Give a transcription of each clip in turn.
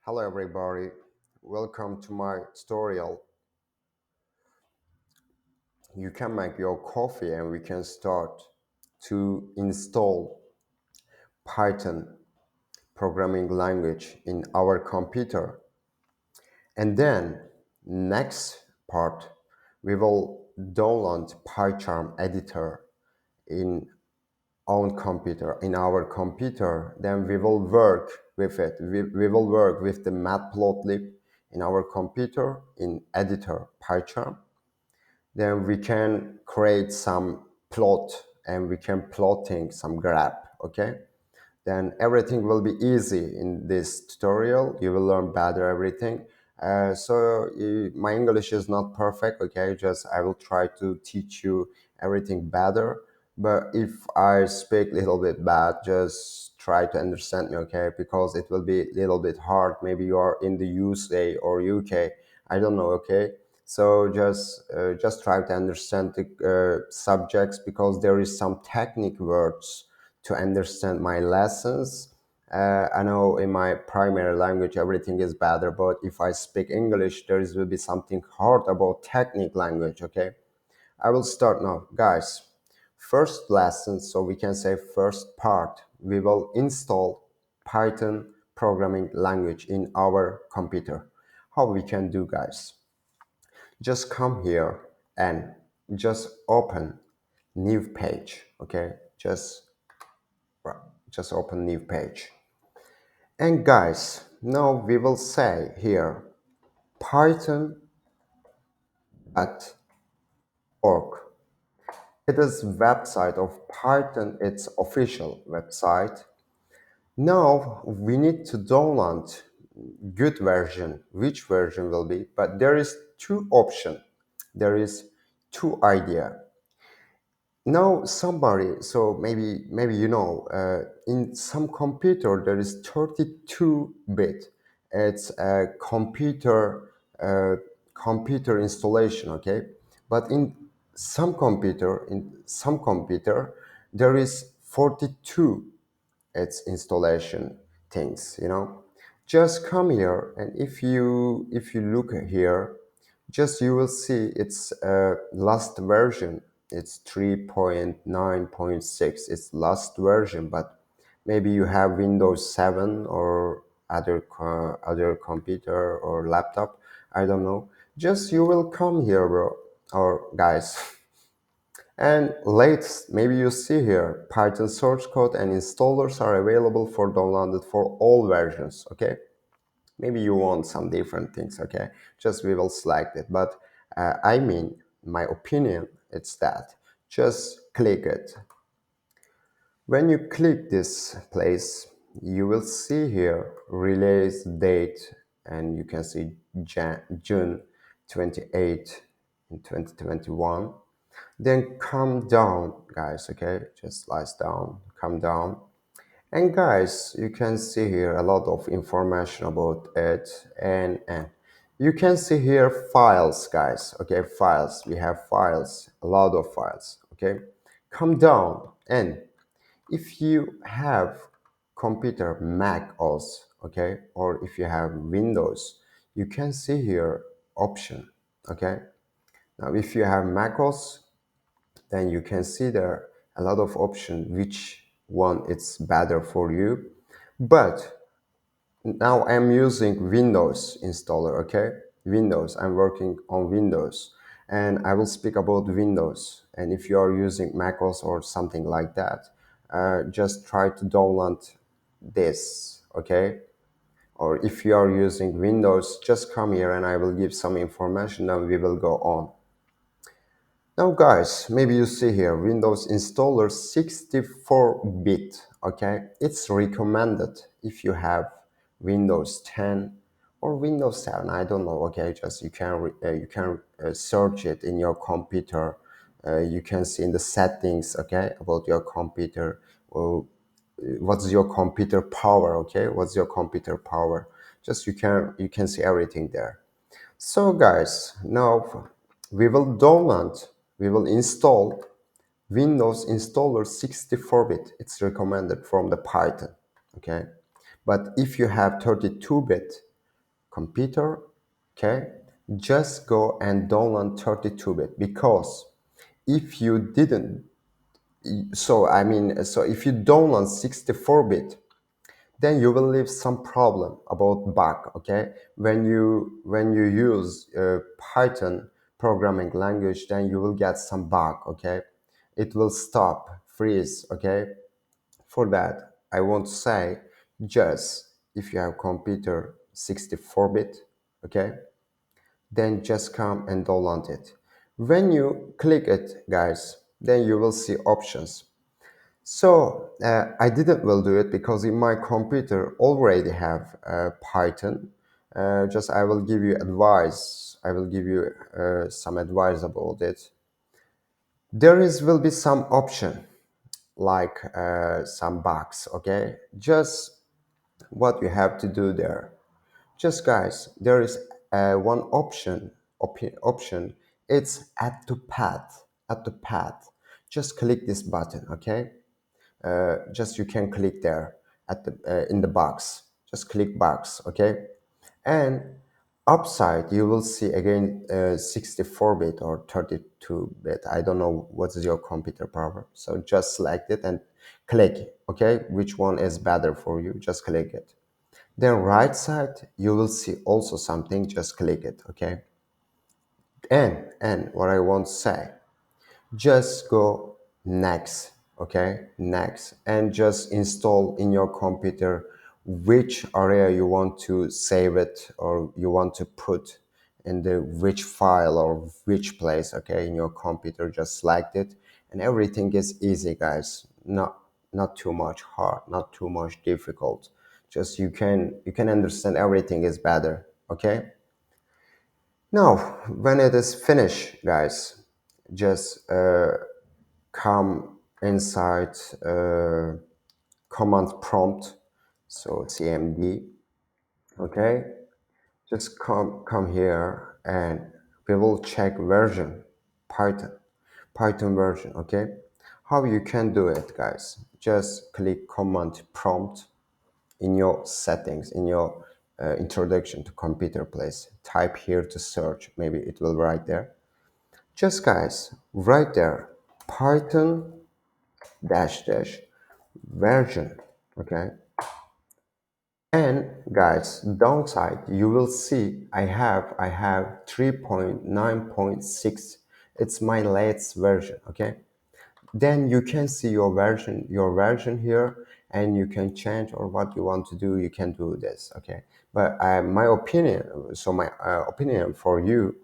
Hello everybody, welcome to my tutorial. You can make your coffee and we can start to install Python programming language in our computer. And then next part, we will download PyCharm editor in our computer. Then we will work with it. We will work with the Matplotlib in our computer in editor PyCharm. Then we can create some plot and we can plotting some graph. Okay, then everything will be easy in this tutorial. You will learn better everything. My English is not perfect. Okay, just I will try to teach you everything better. But if I speak a little bit bad, just try to understand me. Okay, because it will be a little bit hard. Maybe you are in the USA or UK, I don't know. Okay, so just try to understand the subjects, because there is some technical words to understand my lessons. I know in my primary language everything is better, but if I speak English, there will be something hard about technical language. Okay, I will start now, guys. First lesson, so we can say first part, we will install Python programming language in our computer. How we can do, guys? Just come here and just open new page. Okay, just open new page. And guys, now we will say here python.org. It is website of Python, its official website. Now we need to download good version. Which version will be? But there is two option. There is two idea. Now somebody, so maybe in some computer there is 32-bit. It's a computer installation. Okay, but in some computer there is 42. It's installation things. Just come here, and if you look here, just you will see it's last version. It's 3.9.6. It's last version, but maybe you have Windows 7 or other computer or laptop, I don't know. Just you will come here, bro, or guys. And latest, maybe you see here, Python source code and installers are available for downloaded for all versions. Okay, maybe you want some different things. Okay, just we will select it. But my opinion, it's that. Just click it. When you click this place, you will see here release date, and you can see June 28 in 2021. Then come down, guys. Okay, just slice down, come down. And guys, you can see here a lot of information about it, and you can see here files, guys. Okay, files. We have files, a lot of files. Okay, come down, and if you have computer Mac OS, okay, or if you have Windows, you can see here option. Okay, now if you have Mac OS, then you can see there a lot of option which one it's better for you. But now I'm using Windows installer. Okay, Windows, I'm working on Windows, and I will speak about Windows. And if you are using macOS or something like that, just try to download this. Okay, or if you are using Windows, just come here and I will give some information and we will go on. Now guys, maybe you see here Windows installer 64-bit. Okay, it's recommended if you have Windows 10 or Windows 7, I don't know. Okay, just you can search it in your computer. You can see in the settings, okay, about your computer. Well, what's your computer power? Okay, what's your computer power? Just you can see everything there. So guys, now we will install Windows installer 64-bit. It's recommended from the Python. Okay, but if you have 32-bit, computer, okay, just go and download 32-bit, because if you didn't, so if you download 64-bit, then you will leave some problem about bug, okay? When you use Python programming language, then you will get some bug, okay? It will stop, freeze, okay? For that, I want to say, just if you have computer 64-bit, okay, then just come and download it. When you click it, guys, then you will see options. So I didn't will do it because in my computer already have Python. Just I will give you advice. I will give you some advice about it. There is will be some option like some bugs. Okay, just what you have to do there. Just guys, there is one option. It's add to path. Add to path. Just click this button. Okay, just you can click there at the in the box, just click box, okay, and upside you will see again 64-bit or 32-bit. I don't know what is your computer power, so just select it and click, okay, which one is better for you, just click it. Then right side you will see also something, just click it, okay. And what I want to say, just go next, okay, next, and just install in your computer which area you want to save it or you want to put in the which file or which place, okay, in your computer. Just select it and everything is easy, guys. Not too much hard, not too much difficult. Just you can understand everything is better, okay. Now when it is finished, guys, just come inside command prompt, so cmd, okay, just come here and we will check version, python version, okay. How you can do it, guys, just click command prompt in your settings, in your introduction to computer place, type here to search, maybe it will right there. Just guys, right there, python dash dash version, okay. And guys, downside you will see I have 3.9.6. it's my latest version, okay. Then you can see your version here, and you can change or what you want to do, you can do this, okay. But my opinion, so my opinion for you,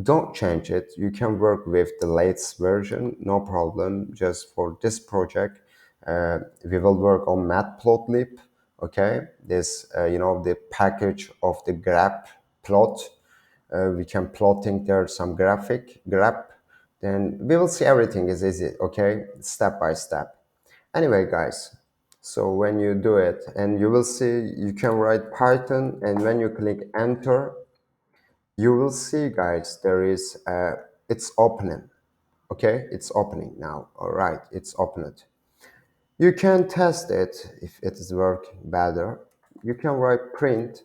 don't change it. You can work with the latest version, no problem. Just for this project, we will work on Matplotlib. Okay, this the package of the graph plot. We can plotting there some graph. Then we will see everything is easy. Okay, step by step. Anyway, guys. So when you do it, and you will see, you can write Python, and when you click enter, you will see, guys, there is it's opening, okay, it's opening now. All right, it's opened. You can test it if it is working better. You can write print,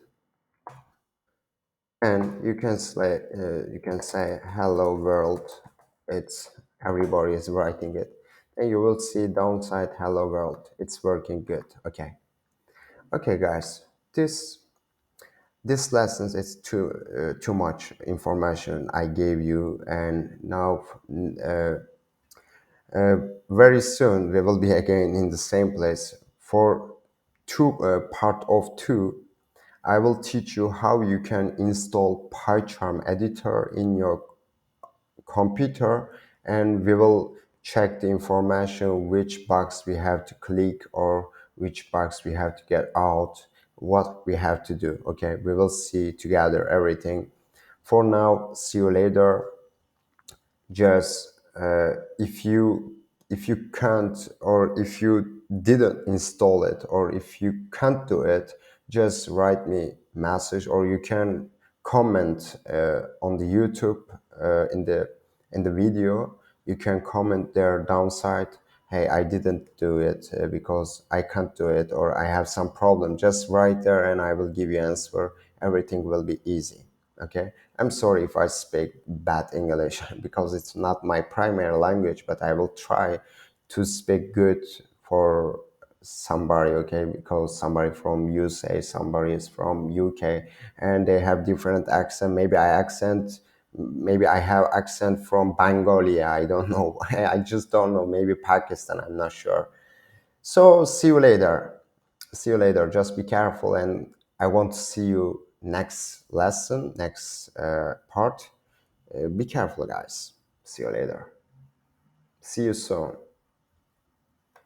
and you can say hello world. It's everybody is writing it, and you will see downside hello world, it's working good, okay. Okay, guys, this lesson is too much information I gave you, and now very soon we will be again in the same place for part of two. I will teach you how you can install PyCharm editor in your computer, and we will check the information which box we have to click or which box we have to get out, what we have to do, okay. We will see together everything. For now, see you later. Just if you can't, or if you didn't install it, or if you can't do it, just write me message, or you can comment on the YouTube in the video. You can comment there downside hey, I didn't do it because I can't do it, or I have some problem, just write there and I will give you answer. Everything will be easy. Okay, I'm sorry if I speak bad English because it's not my primary language, but I will try to speak good for somebody. Okay, because somebody from USA, somebody is from UK, and they have different accent. Maybe I have accent from Bengali. I don't know. I just don't know. Maybe Pakistan. I'm not sure. So see you later. See you later. Just be careful, and I want to see you next lesson, next part. Be careful, guys. See you later. See you soon.